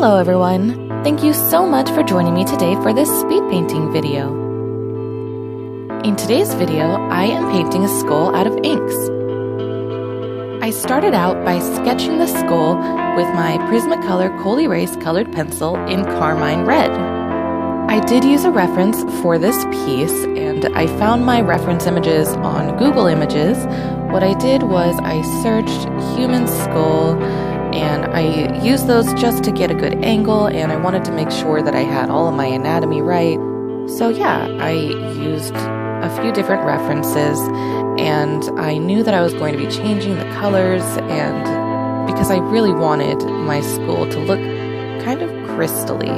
Hello everyone! Thank you so much for joining me today for this speed painting video. In today's video, I am painting a skull out of inks. I started out by sketching the skull with my Prismacolor colerase colored pencil in carmine red. I did use a reference for this piece, and I found my reference images on Google Images. What I did was I searched human skull, and I used those just to get a good angle, and I wanted to make sure that I had all of my anatomy right. So yeah, I used a few different references, and I knew that I was going to be changing the colors, and because I really wanted my skull to look kind of crystally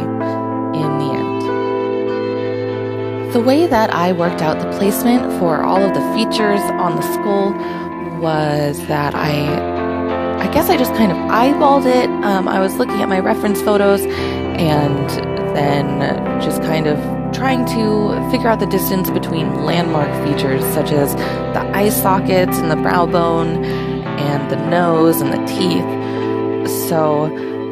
in the end. The way that I worked out the placement for all of the features on the skull was that I guess I just kind of eyeballed it. I was looking at my reference photos and then just kind of trying to figure out the distance between landmark features such as the eye sockets and the brow bone and the nose and the teeth. So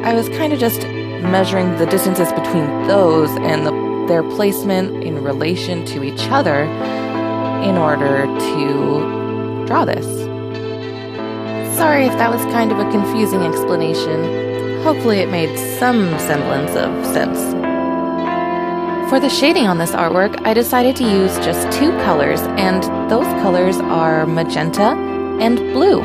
I was kind of just measuring the distances between those and their placement in relation to each other in order to draw this. Sorry if that was kind of a confusing explanation. Hopefully it made some semblance of sense. For the shading on this artwork, I decided to use just two colors, and those colors are magenta and blue.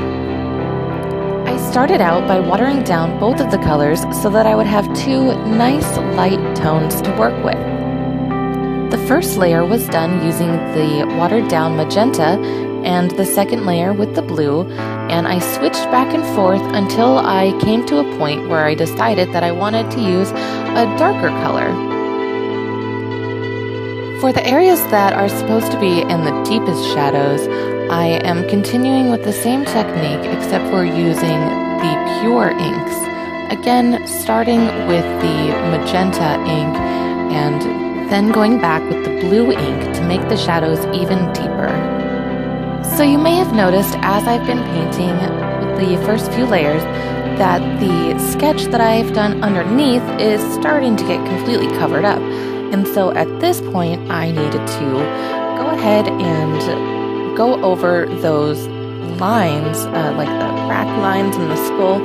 I started out by watering down both of the colors so that I would have two nice light tones to work with. The first layer was done using the watered down magenta and the second layer with the blue, and I switched back and forth until I came to a point where I decided that I wanted to use a darker color. For the areas that are supposed to be in the deepest shadows, I am continuing with the same technique except for using the pure inks. Again, starting with the magenta ink and then going back with the blue ink to make the shadows even deeper. So you may have noticed as I've been painting with the first few layers that the sketch that I've done underneath is starting to get completely covered up. And so at this point I needed to go ahead and go over those lines, like the crack lines in the skull,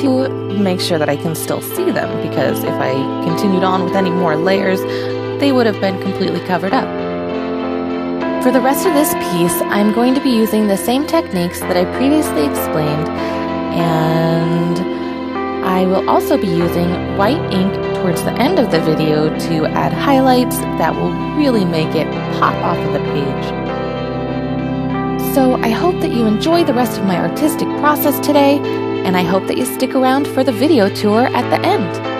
to make sure that I can still see them, because if I continued on with any more layers, they would have been completely covered up. For the rest of this piece, I'm going to be using the same techniques that I previously explained, and I will also be using white ink towards the end of the video to add highlights that will really make it pop off of the page. So I hope that you enjoy the rest of my artistic process today, and I hope that you stick around for the video tour at the end.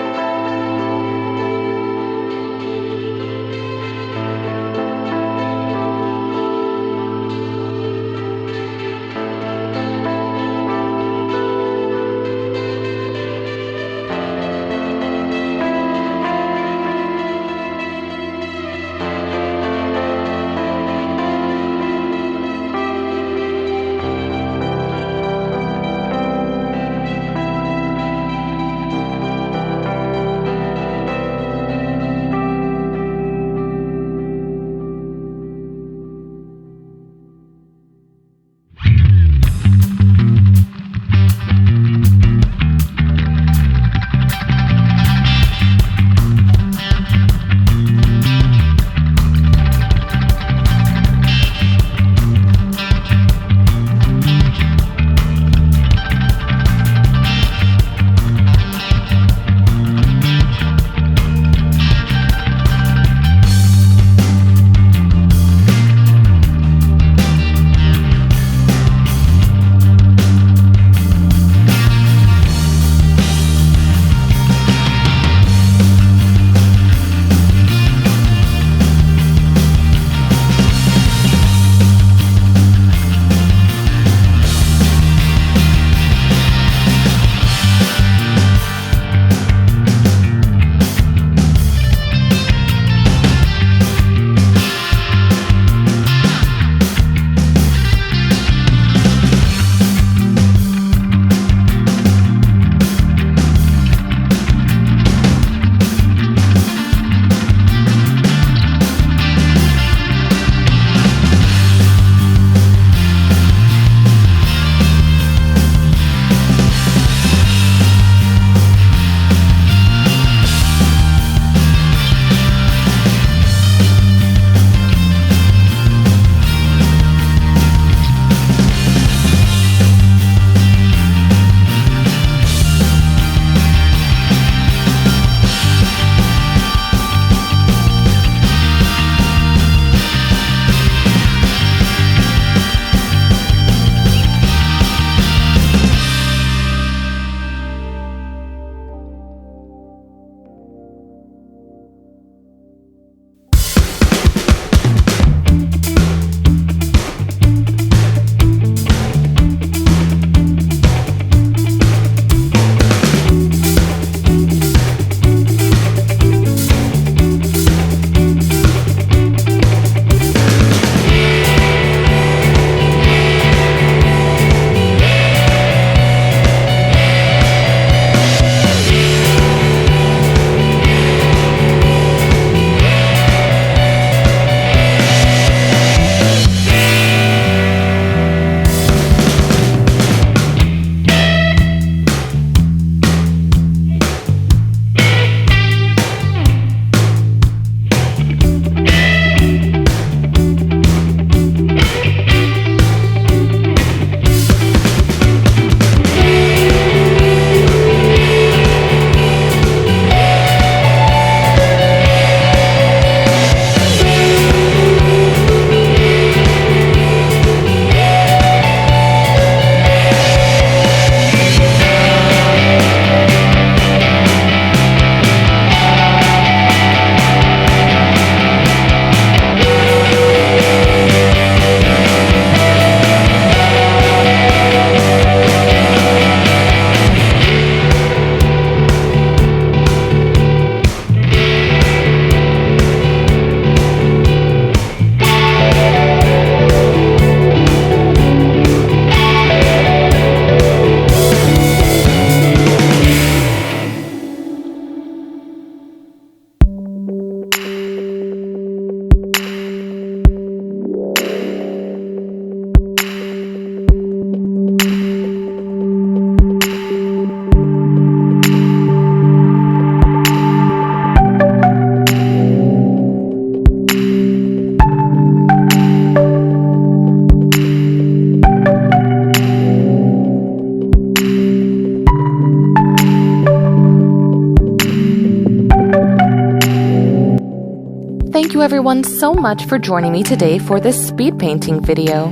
everyone so much for joining me today for this speed painting video.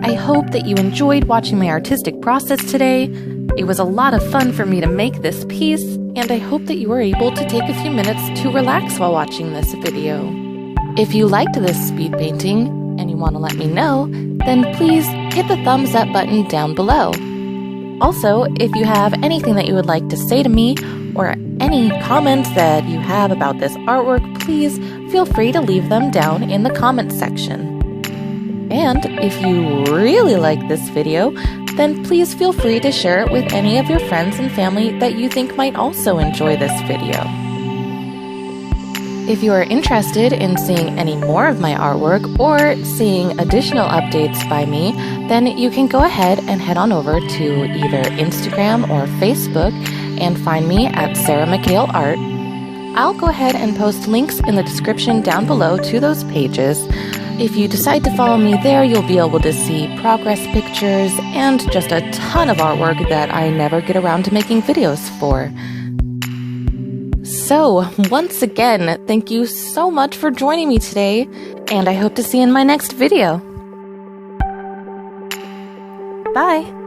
I hope that you enjoyed watching my artistic process today. It was a lot of fun for me to make this piece, and I hope that you were able to take a few minutes to relax while watching this video. If you liked this speed painting and you want to let me know, then please hit the thumbs up button down below. Also, if you have anything that you would like to say to me or any comments that you have about this artwork, please feel free to leave them down in the comments section. And if you really like this video, then please feel free to share it with any of your friends and family that you think might also enjoy this video. If you are interested in seeing any more of my artwork or seeing additional updates by me, then you can go ahead and head on over to either Instagram or Facebook and find me at Sarah McHale Art. I'll go ahead and post links in the description down below to those pages. If you decide to follow me there, you'll be able to see progress pictures and just a ton of artwork that I never get around to making videos for. So, once again, thank you so much for joining me today, and I hope to see you in my next video. Bye!